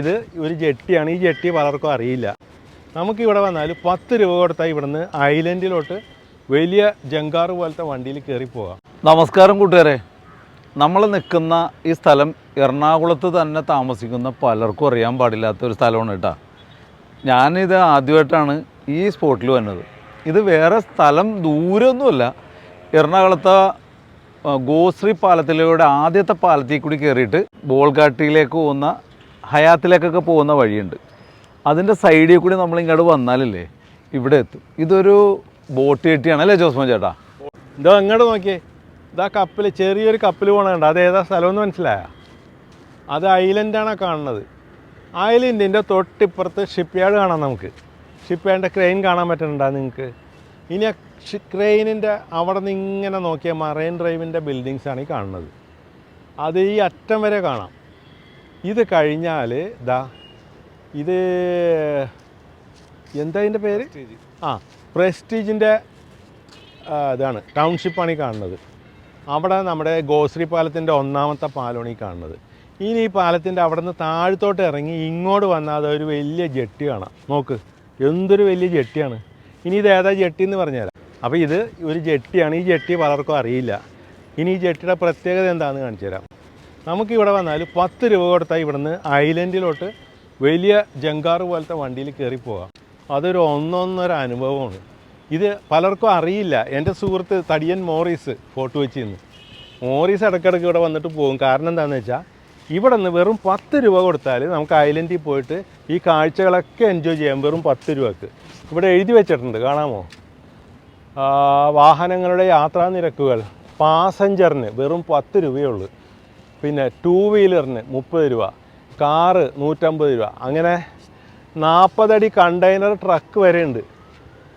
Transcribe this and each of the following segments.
ഇത് ഒരു ജെട്ടിയാണ്. ഈ ജെട്ടി പലർക്കും അറിയില്ല. നമുക്കിവിടെ വന്നാൽ 10 രൂപ കൊടുത്താൽ ഇവിടുന്ന് ഐലൻഡിലോട്ട് വലിയ ജങ്കാറ് പോലത്തെ വണ്ടിയിൽ കയറി പോകാം. നമസ്കാരം കൂട്ടുകാരെ, നമ്മൾ നിൽക്കുന്ന ഈ സ്ഥലം എറണാകുളത്ത് തന്നെ താമസിക്കുന്ന പലർക്കും അറിയാൻ പാടില്ലാത്തൊരു സ്ഥലമാണ് കേട്ടോ. ഞാനിത് ആദ്യമായിട്ടാണ് ഈ സ്പോട്ടിൽ വന്നത്. ഇത് വേറെ സ്ഥലം ദൂരമൊന്നുമല്ല, എറണാകുളത്തെ ഗോശ്രീ പാലത്തിലൂടെ ആദ്യത്തെ പാലത്തിൽ കൂടി കയറിയിട്ട് ബോൾഗാട്ടിയിലേക്ക് പോകുന്ന ഹയാത്തിലേക്കൊക്കെ പോകുന്ന വഴിയുണ്ട്. അതിൻ്റെ സൈഡിൽ കൂടി നമ്മളിങ്ങോട്ട് വന്നാലല്ലേ ഇവിടെ എത്തും. ഇതൊരു ബോട്ട് കെട്ടിയാണ് അല്ലേ ജോസ്മോൻ ചേട്ടാ? ഇതോ അങ്ങോട്ട് നോക്കിയേ, ഇതാ കപ്പൽ, ചെറിയൊരു കപ്പൽ പോകണുണ്ട്. അത് ഏതാ സ്ഥലമെന്ന് മനസ്സിലായ? അത് ഐലൻഡാണ് കാണുന്നത്. ഐലൻഡിൻ്റെ തൊട്ടിപ്പുറത്ത് ഷിപ്പ് യാർഡ് കാണാം. നമുക്ക് ഷിപ്പ് യാർഡിൻ്റെ ക്രെയിൻ കാണാൻ പറ്റുന്നുണ്ടോ നിങ്ങൾക്ക്? ഇനി ആ ക്രെയിനിൻ്റെ അവിടെ നിന്ന് ഇങ്ങനെ നോക്കിയാൽ മറൈൻ ഡ്രൈവിൻ്റെ ബിൽഡിങ്സാണ് ഈ കാണുന്നത്. അത് ഈ അറ്റം വരെ കാണാം. ഇത് കഴിഞ്ഞാൽ ഇതാ ഇത് എന്താ ഇതിൻ്റെ പേര്? പ്രസ്റ്റീജിൻ്റെ ഇതാണ്, ടൗൺഷിപ്പാണ് ഈ കാണുന്നത്. അവിടെ നമ്മുടെ ഗോശ്രീ പാലത്തിൻ്റെ 1ാമത്തെ പാലമാണ് ഈ കാണുന്നത്. ഇനി ഈ പാലത്തിൻ്റെ അവിടെ നിന്ന് താഴത്തോട്ട് ഇറങ്ങി ഇങ്ങോട്ട് വന്നാൽ അതൊരു വലിയ ജെട്ടി കാണാം. നോക്ക്, എന്തൊരു വലിയ ജെട്ടിയാണ്. ഇനി ഇത് ഏതാ ജെട്ടി എന്ന് പറഞ്ഞുതരാം. അപ്പോൾ ഇത് ഒരു ജെട്ടിയാണ്. ഈ ജെട്ടി പലർക്കും അറിയില്ല. ഇനി ഈ ജെട്ടിയുടെ പ്രത്യേകത എന്താണെന്ന് കാണിച്ചു തരാം. നമുക്കിവിടെ വന്നാൽ 10 രൂപ കൊടുത്താൽ ഇവിടുന്ന് ഐലൻഡിലോട്ട് വലിയ ജങ്കാറ് പോലത്തെ വണ്ടിയിൽ കയറി പോകാം. അതൊരു ഒന്നൊന്നര അനുഭവമാണ്. ഇത് പലർക്കും അറിയില്ല. എൻ്റെ സുഹൃത്ത് തടിയൻ മോറീസ് ഫോട്ടോ വെച്ച് നിന്ന്, മോറീസ് ഇടയ്ക്കിടയ്ക്ക് ഇവിടെ വന്നിട്ട് പോകും. കാരണം എന്താണെന്ന് വെച്ചാൽ ഇവിടെ നിന്ന് വെറും 10 രൂപ കൊടുത്താൽ നമുക്ക് ഐലൻഡിൽ പോയിട്ട് ഈ കാഴ്ചകളൊക്കെ എൻജോയ് ചെയ്യാം. വെറും 10 രൂപക്ക്. ഇവിടെ എഴുതി വെച്ചിട്ടുണ്ട്, കാണാമോ? വാഹനങ്ങളുടെ യാത്രാ നിരക്കുകൾ പാസഞ്ചറിന് വെറും 10 രൂപയേ ഉള്ളൂ. പിന്നെ 2 വീലറിന് 30 രൂപ, കാറ് 150 രൂപ. അങ്ങനെ 40 അടി കണ്ടെയ്നർ ട്രക്ക് വരെ ഉണ്ട്.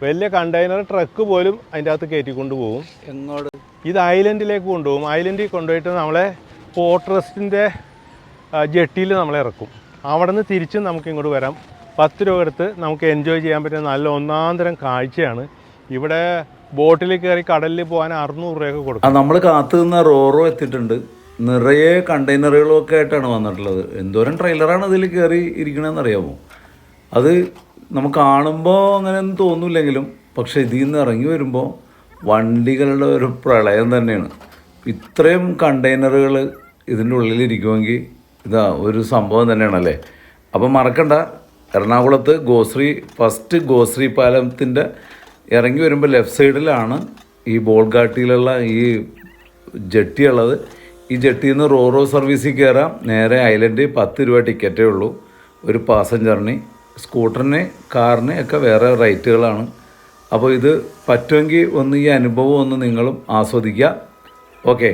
വലിയ കണ്ടെയ്നർ ട്രക്ക് പോലും അതിൻ്റെ അകത്ത് കയറ്റിക്കൊണ്ട് പോകും. എങ്ങോട്ട്? ഇത് ഐലൻഡിലേക്ക് കൊണ്ടുപോകും. ഐലൻഡിൽ കൊണ്ടുപോയിട്ട് നമ്മളെ പോർട്രസ്റ്റിൻ്റെ ജെട്ടിയിൽ നമ്മളെ ഇറക്കും. അവിടെ നിന്ന് തിരിച്ചും നമുക്ക് ഇങ്ങോട്ട് വരാം. 10 രൂപ എടുത്ത് നമുക്ക് എൻജോയ് ചെയ്യാൻ പറ്റുന്ന നല്ല ഒന്നാന്തരം കാഴ്ചയാണ്. ഇവിടെ ബോട്ടിൽ കയറി കടലിൽ പോകാൻ 600 രൂപയൊക്കെ കൊടുക്കും. നമ്മൾ കാത്തു നിന്ന റോറോ എത്തിയിട്ടുണ്ട്. നിറയെ കണ്ടെയ്നറുകളൊക്കെ ആയിട്ടാണ് വന്നിട്ടുള്ളത്. എന്തോരം ട്രെയിലറാണ് ഇതിൽ കയറി ഇരിക്കണമെന്ന് അറിയാമോ? അത് നമുക്ക് കാണുമ്പോൾ അങ്ങനെയൊന്നും തോന്നില്ലെങ്കിലും പക്ഷേ ഇതിൽ നിന്ന് ഇറങ്ങി വരുമ്പോൾ വണ്ടികളുടെ ഒരു പ്രളയം തന്നെയാണ്. ഇത്രയും കണ്ടെയ്നറുകൾ ഇതിൻ്റെ ഉള്ളിലിരിക്കുമെങ്കിൽ ഇതാ ഒരു സംഭവം തന്നെയാണല്ലേ. അപ്പം മറക്കണ്ട, എറണാകുളത്ത് ഫസ്റ്റ് ഗോശ്രീ പാലത്തിൻ്റെ ഇറങ്ങി വരുമ്പോൾ ലെഫ്റ്റ് സൈഡിലാണ് ഈ ബോൾഗാട്ടിയിലുള്ള ഈ ജെട്ടി ഉള്ളത്. ഈ ജെട്ടിയിൽ നിന്ന് റോറോ സർവീസിൽ കയറാം. നേരെ ഐലൻഡ് 10 രൂപ ടിക്കറ്റേ ഉള്ളൂ ഒരു പാസഞ്ചറിന്. സ്കൂട്ടറിന്, കാറിന് ഒക്കെ വേറെ റേറ്റുകളാണ്. അപ്പോൾ ഇത് പറ്റുമെങ്കിൽ ഒന്ന് ഈ അനുഭവം ഒന്ന് നിങ്ങളും ആസ്വദിക്കുക. ഓക്കെ.